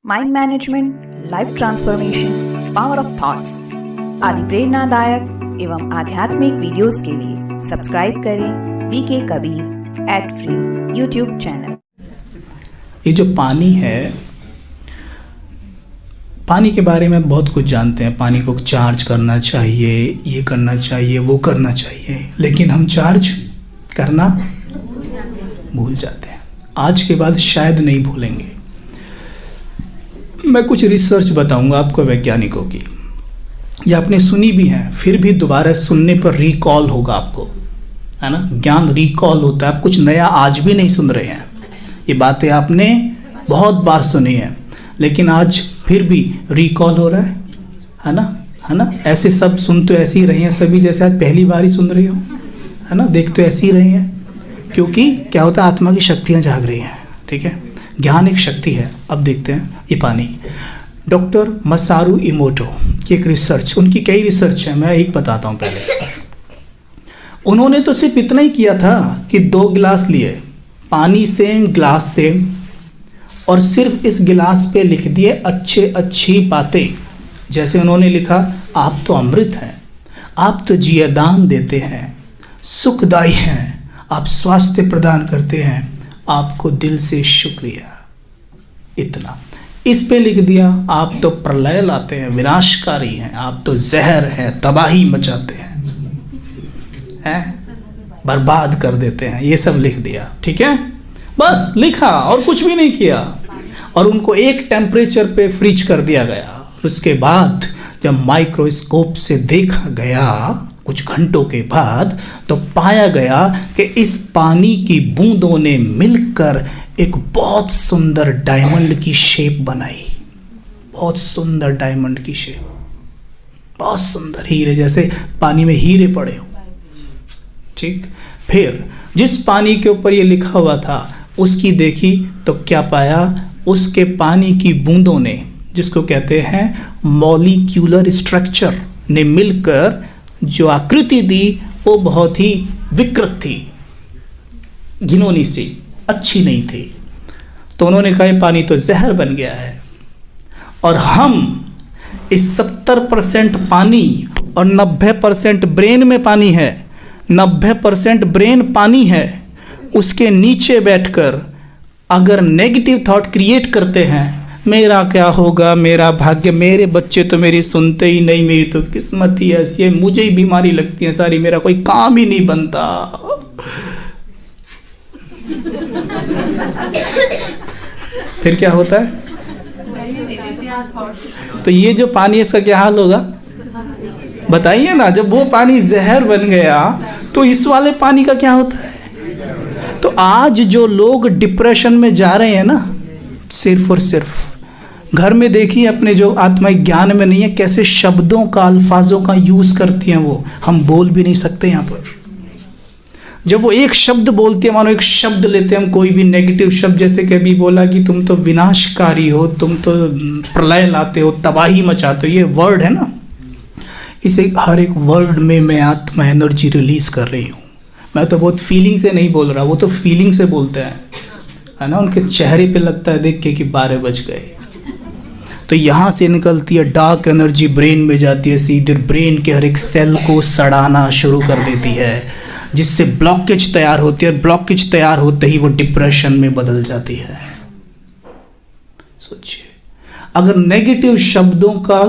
Mind management, life transformation, power of thoughts आदि प्रेरणादायक एवं आध्यात्मिक वीडियोस के लिए सब्सक्राइब करें VK Kabir @free YouTube channel. ये जो पानी है, पानी के बारे में बहुत कुछ जानते हैं। पानी को चार्ज करना चाहिए, ये करना चाहिए, वो करना चाहिए, लेकिन हम चार्ज करना भूल जाते हैं। आज के बाद शायद नहीं भूलेंगे। मैं कुछ रिसर्च बताऊंगा आपको वैज्ञानिकों की, ये आपने सुनी भी है, फिर भी दोबारा सुनने पर रिकॉल होगा आपको, है ना। ज्ञान रिकॉल होता है। आप कुछ नया आज भी नहीं सुन रहे हैं। ये बातें आपने बहुत बार सुनी है, लेकिन आज फिर भी रिकॉल हो रहा है ना। ऐसे सब सुन तो ऐसे ही रहे हैं सभी, जैसे आज पहली बार ही सुन रहे हो, है ना। देख तो ऐसे ही रहे हैं, क्योंकि क्या होता है, आत्मा की शक्तियाँ जाग रही हैं। ठीक है, ज्ञान एक शक्ति है। अब देखते हैं ये पानी। डॉक्टर मसारू इमोटो की एक रिसर्च, उनकी कई रिसर्च है, मैं एक बताता हूँ पहले। उन्होंने तो सिर्फ इतना ही किया था कि 2 गिलास लिए, पानी सेम, ग्लास सेम, और सिर्फ इस गिलास पे लिख दिए अच्छी बातें। जैसे उन्होंने लिखा, आप तो अमृत हैं, आप तो जियादान देते हैं, सुखदाई हैं, आप स्वास्थ्य प्रदान करते हैं, आपको दिल से शुक्रिया। इतना इस पे लिख दिया, आप तो प्रलय लाते हैं, विनाशकारी हैं, आप तो जहर हैं, तबाही मचाते हैं, बर्बाद कर देते हैं। ये सब लिख दिया। ठीक है, बस लिखा और कुछ भी नहीं किया, और उनको एक टेम्परेचर पे फ्रीज कर दिया गया। उसके बाद जब माइक्रोस्कोप से देखा गया कुछ घंटों के बाद, तो पाया गया कि इस पानी की बूंदों ने मिलकर एक बहुत सुंदर डायमंड की शेप बनाई। बहुत सुंदर डायमंड की शेप, बहुत सुंदर, हीरे जैसे पानी में हीरे पड़े हो। ठीक, फिर जिस पानी के ऊपर ये लिखा हुआ था उसकी देखी तो क्या पाया, उसके पानी की बूंदों ने, जिसको कहते हैं मॉलिक्यूलर स्ट्रक्चर, ने मिलकर जो आकृति दी वो बहुत ही विकृत थी, घिनौनी सी, अच्छी नहीं थी। तो उन्होंने कहा, पानी तो जहर बन गया है। और हम इस 70% पानी और 90% ब्रेन में पानी है, 90% ब्रेन पानी है, उसके नीचे बैठकर अगर नेगेटिव थॉट क्रिएट करते हैं, मेरा क्या होगा, मेरा भाग्य, मेरे बच्चे तो मेरी सुनते ही नहीं, मेरी तो किस्मत ही ऐसी है, मुझे ही बीमारी लगती है सारी, मेरा कोई काम ही नहीं बनता, फिर क्या होता है। तो ये जो पानी, इसका क्या हाल होगा बताइए ना। जब वो पानी जहर बन गया तो इस वाले पानी का क्या होता है। तो आज जो लोग डिप्रेशन में जा रहे हैं ना, सिर्फ और सिर्फ घर में देखिए, अपने जो आत्मिक ज्ञान में नहीं है, कैसे शब्दों का, अल्फाजों का यूज़ करती हैं वो, हम बोल भी नहीं सकते यहाँ पर। जब वो एक शब्द बोलती है, मानो एक शब्द लेते हैं हम, कोई भी नेगेटिव शब्द, जैसे कभी बोला कि तुम तो विनाशकारी हो, तुम तो प्रलय लाते हो, तबाही मचाते हो, ये वर्ड है ना, इसे हर एक वर्ड में मैं आत्मा एनर्जी रिलीज कर रही हूँ। मैं तो बहुत फीलिंग से नहीं बोल रहा, वो तो फीलिंग से बोलते हैं, है ना। उनके चेहरे पे लगता है देख के कि 12 बज गए। तो यहाँ से निकलती है डार्क एनर्जी, ब्रेन में जाती है, सीधे ब्रेन के हर एक सेल को सड़ाना शुरू कर देती है, जिससे ब्लॉकेज तैयार होती है। ब्लॉकेज तैयार होते ही वो डिप्रेशन में बदल जाती है। सोचिए, अगर नेगेटिव शब्दों का,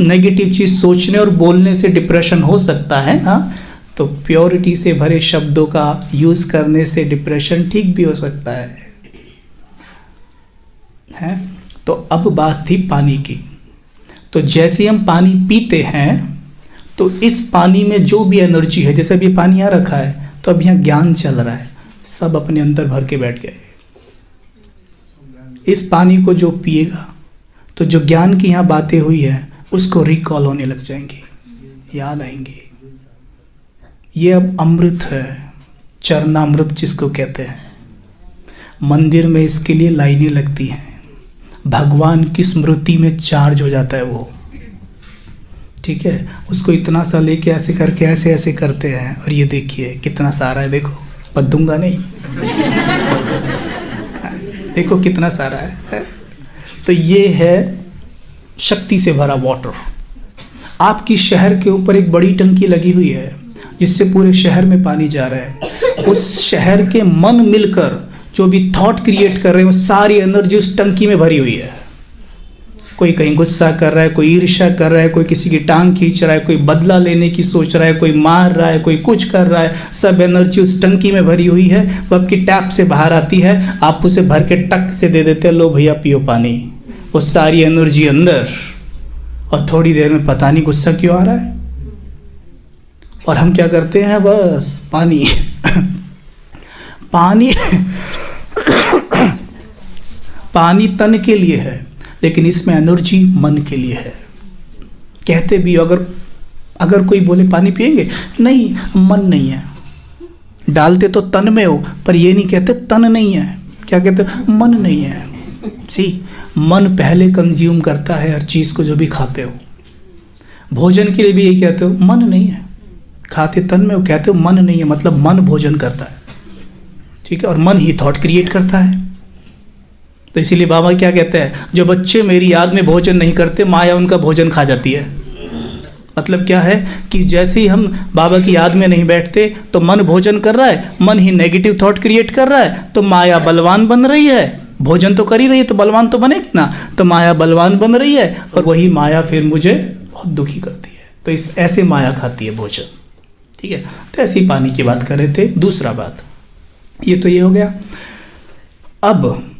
नेगेटिव चीज़ सोचने और बोलने से डिप्रेशन हो सकता है ना, तो प्योरिटी से भरे शब्दों का यूज़ करने से डिप्रेशन ठीक भी हो सकता है। तो अब बात थी पानी की। तो जैसे हम पानी पीते हैं, तो इस पानी में जो भी एनर्जी है, जैसे अभी पानी यहाँ रखा है, तो अब यहाँ ज्ञान चल रहा है, सब अपने अंदर भर के बैठ गए। इस पानी को जो पिएगा, तो जो ज्ञान की यहाँ बातें हुई है उसको रिकॉल होने लग जाएंगी, याद आएंगी। ये अब अमृत है, चरणामृत जिसको कहते हैं। मंदिर में इसके लिए लाइनें लगती हैं, भगवान की स्मृति में चार्ज हो जाता है वो। ठीक है, उसको इतना सा लेके ऐसे करके ऐसे ऐसे करते हैं, और ये देखिए कितना सारा है, देखो, पद्दूंगा नहीं देखो कितना सारा है। तो ये है शक्ति से भरा वाटर। आपकी शहर के ऊपर एक बड़ी टंकी लगी हुई है जिससे पूरे शहर में पानी जा रहा है। उस शहर के मन मिलकर जो भी थॉट क्रिएट कर रहे हैं वो सारी एनर्जी उस टंकी में भरी हुई है। कोई कहीं गुस्सा कर रहा है, कोई ईर्ष्या कर रहा है, कोई किसी की टांग खींच रहा है, कोई बदला लेने की सोच रहा है, कोई मार रहा है, कोई कुछ कर रहा है, सब एनर्जी उस टंकी में भरी हुई है। वो आपकी टैप से बाहर आती है, आप उसे भर के टक से दे देते हैं, लो भैया पियो पानी। वो सारी एनर्जी अंदर, और थोड़ी देर में पता नहीं गुस्सा क्यों आ रहा है, और हम क्या करते हैं, बस पानी पानी पानी तन के लिए है, लेकिन इसमें एनर्जी मन के लिए है। कहते भी अगर कोई बोले पानी पिएंगे, नहीं मन नहीं है, डालते तो तन में हो, पर ये नहीं कहते तन नहीं है, क्या कहते मन नहीं है। मन पहले कंज्यूम करता है हर चीज़ को जो भी खाते हो। भोजन के लिए भी यही कहते हो, मन नहीं है, खाते तन में हो, कहते हो मन नहीं है, मतलब मन भोजन करता है, ठीक है, और मन ही थॉट क्रिएट करता है। तो इसीलिए बाबा क्या कहते हैं, जो बच्चे मेरी याद में भोजन नहीं करते, माया उनका भोजन खा जाती है। मतलब क्या है कि जैसे ही हम बाबा की याद में नहीं बैठते तो मन भोजन कर रहा है, मन ही नेगेटिव थॉट क्रिएट कर रहा है, तो माया बलवान बन रही है। भोजन तो कर ही रही है तो बलवान तो बनेगी ना, तो माया बलवान बन रही है, और वही माया फिर मुझे बहुत दुखी करती है। तो इस ऐसे माया खाती है भोजन, ठीक है। तो ऐसे ही पानी की बात कर रहे थे। दूसरा बात, ये तो ये हो गया। अब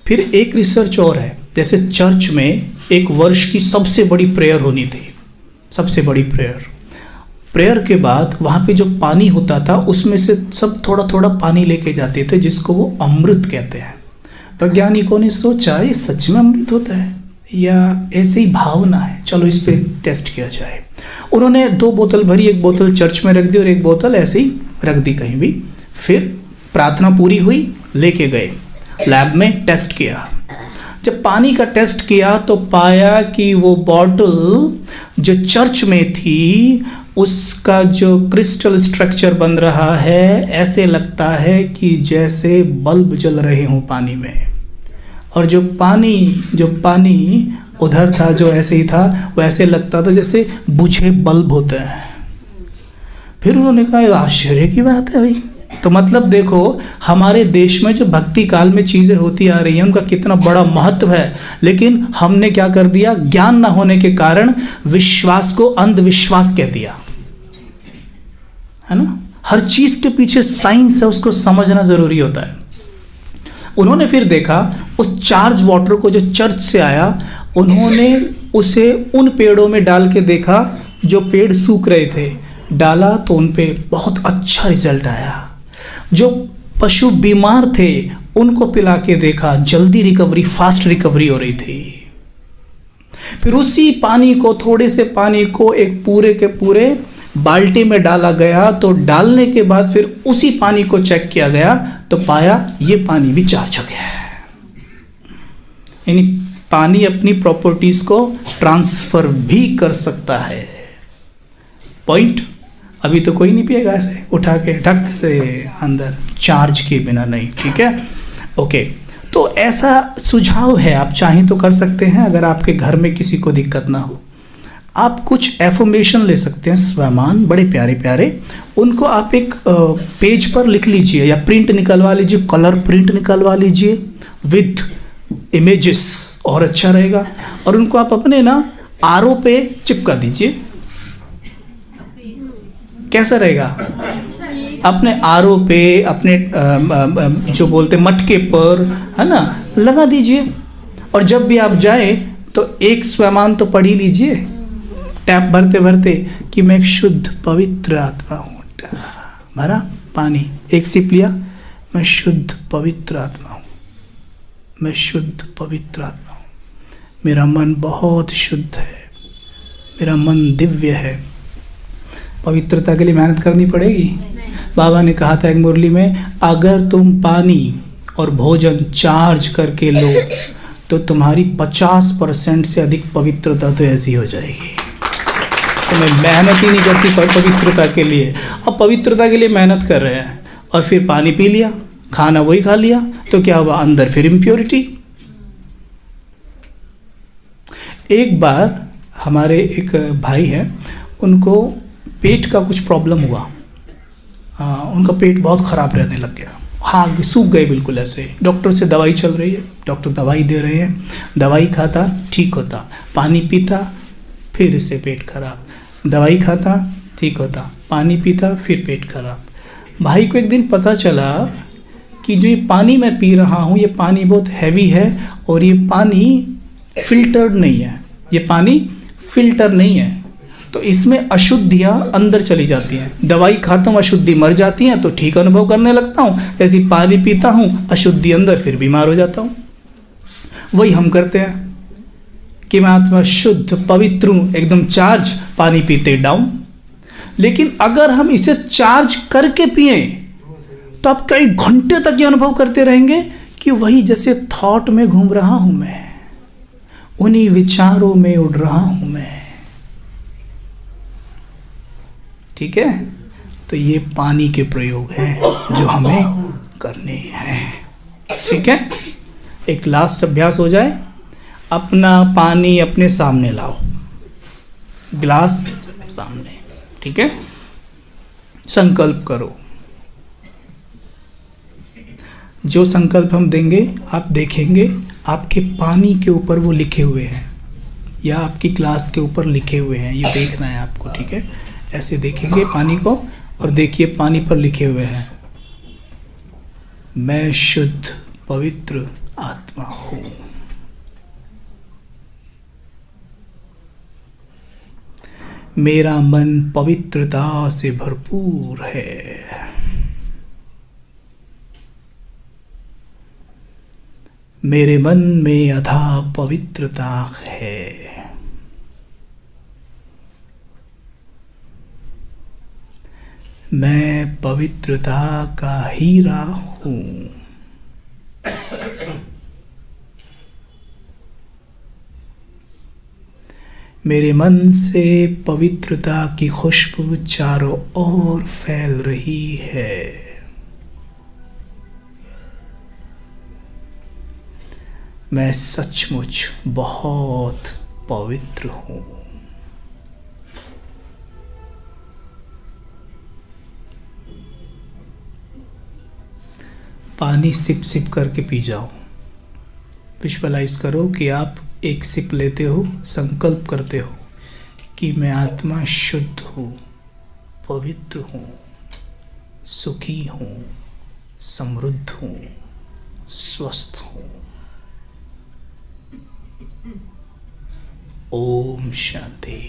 फिर एक रिसर्च और है, जैसे चर्च में एक वर्ष की सबसे बड़ी प्रेयर होनी थी, सबसे बड़ी प्रेयर के बाद वहाँ पे जो पानी होता था उसमें से सब थोड़ा थोड़ा पानी लेके जाते थे, जिसको वो अमृत कहते हैं। वैज्ञानिकों ने सोचा ये सच में अमृत होता है या ऐसे ही भावना है, चलो इस पे टेस्ट किया जाए। उन्होंने 2 बोतल भरी, एक बोतल चर्च में रख दी और एक बोतल ऐसे ही रख दी कहीं भी। फिर प्रार्थना पूरी हुई, लेके गए लैब में, टेस्ट किया। जब पानी का टेस्ट किया तो पाया कि वो बॉटल जो चर्च में थी उसका जो क्रिस्टल स्ट्रक्चर बन रहा है, ऐसे लगता है कि जैसे बल्ब जल रहे हों पानी में, और जो पानी उधर था जो ऐसे ही था, वो ऐसे लगता था जैसे बुझे बल्ब होते हैं। फिर उन्होंने कहा ये आश्चर्य की बात है भाई। तो मतलब देखो हमारे देश में जो भक्ति काल में चीज़ें होती आ रही हैं उनका कितना बड़ा महत्व है, लेकिन हमने क्या कर दिया, ज्ञान ना होने के कारण विश्वास को अंधविश्वास कह दिया, है ना। हर चीज़ के पीछे साइंस है, उसको समझना ज़रूरी होता है। उन्होंने फिर देखा उस चार्ज वाटर को जो चर्च से आया, उन्होंने उसे उन पेड़ों में डाल के देखा जो पेड़ सूख रहे थे, डाला तो उन पे बहुत अच्छा रिजल्ट आया। जो पशु बीमार थे उनको पिला के देखा, जल्दी रिकवरी, फास्ट रिकवरी हो रही थी। फिर उसी पानी को, थोड़े से पानी को एक पूरे के पूरे बाल्टी में डाला गया, तो डालने के बाद फिर उसी पानी को चेक किया गया तो पाया ये पानी भी चार्जक है। यानी पानी अपनी प्रॉपर्टीज को ट्रांसफर भी कर सकता है। पॉइंट, अभी तो कोई नहीं पिएगा ऐसे उठा के ढक से अंदर, चार्ज के बिना नहीं, ठीक है, ओके। तो ऐसा सुझाव है, आप चाहें तो कर सकते हैं। अगर आपके घर में किसी को दिक्कत ना हो, आप कुछ एफर्मेशन ले सकते हैं, स्वयमान, बड़े प्यारे प्यारे, उनको आप एक पेज पर लिख लीजिए या प्रिंट निकलवा लीजिए, कलर प्रिंट निकलवा लीजिए विद इमेजेस, और अच्छा रहेगा। और उनको आप अपने ना आरओ पे चिपका दीजिए, कैसा रहेगा, अपने आरओ पे, अपने जो बोलते मटके पर, है ना, लगा दीजिए। और जब भी आप जाए तो एक स्वयमान तो पढ़ ही लीजिए, टैप भरते भरते, कि मैं एक शुद्ध पवित्र आत्मा हूँ। भरा पानी, एक सिप लिया, मैं शुद्ध पवित्र आत्मा हूँ, मैं शुद्ध पवित्र आत्मा हूँ, मेरा मन बहुत शुद्ध है, मेरा मन दिव्य है। पवित्रता के लिए मेहनत करनी पड़ेगी। बाबा ने कहा था एक मुरली में, अगर तुम पानी और भोजन चार्ज करके लो तो तुम्हारी 50% से अधिक पवित्रता तो ऐसी हो जाएगी। तो मैं मेहनत ही नहीं करती पवित्रता के लिए, अब पवित्रता के लिए मेहनत कर रहे हैं और फिर पानी पी लिया, खाना वही खा लिया, तो क्या हुआ, अंदर फिर इम्प्योरिटी। एक बार हमारे एक भाई हैं, उनको पेट का कुछ प्रॉब्लम हुआ। उनका पेट बहुत ख़राब रहने लग गया, हाँ सूख गए बिल्कुल ऐसे। डॉक्टर से दवाई चल रही है, डॉक्टर दवाई दे रहे हैं, दवाई खाता ठीक होता, पानी पीता फिर से पेट खराब, दवाई खाता ठीक होता, पानी पीता फिर पेट खराब। भाई को एक दिन पता चला कि जो ये पानी मैं पी रहा हूँ ये पानी बहुत हैवी है और ये पानी फिल्टर्ड नहीं है, ये पानी फिल्टर नहीं है, तो इसमें अशुद्धियाँ अंदर चली जाती हैं। दवाई खाता हूँ अशुद्धि मर जाती हैं तो ठीक अनुभव करने लगता हूँ, जैसे पानी पीता हूँ अशुद्धि अंदर फिर बीमार हो जाता हूँ। वही हम करते हैं कि मैं आत्मा शुद्ध पवित्र हूँ, एकदम चार्ज, पानी पीते डाउन। लेकिन अगर हम इसे चार्ज करके पिए तो आप कई घंटे तक ये अनुभव करते रहेंगे कि वही जैसे थॉट में घूम रहा हूँ मैं, उन्हीं विचारों में उड़ रहा हूँ मैं। ठीक है, तो ये पानी के प्रयोग हैं जो हमें करने हैं। ठीक है, एक लास्ट अभ्यास हो जाए। अपना पानी अपने सामने लाओ, ग्लास सामने। ठीक है, संकल्प करो। जो संकल्प हम देंगे आप देखेंगे आपके पानी के ऊपर वो लिखे हुए हैं या आपकी ग्लास के ऊपर लिखे हुए हैं, ये देखना है आपको। ठीक है, ऐसे देखेंगे पानी को और देखिए पानी पर लिखे हुए हैं, मैं शुद्ध पवित्र आत्मा हूँ। मेरा मन पवित्रता से भरपूर है। मेरे मन में अथाह पवित्रता है। मैं पवित्रता का हीरा हूँ। मेरे मन से पवित्रता की खुशबू चारों ओर फैल रही है। मैं सचमुच बहुत पवित्र हूँ। पानी सिप सिप करके पी जाओ। विजुअलाइज करो कि आप एक सिप लेते हो, संकल्प करते हो कि मैं आत्मा शुद्ध हूँ, पवित्र हूँ, सुखी हूँ, समृद्ध हूँ, स्वस्थ हूँ। ओम शांति।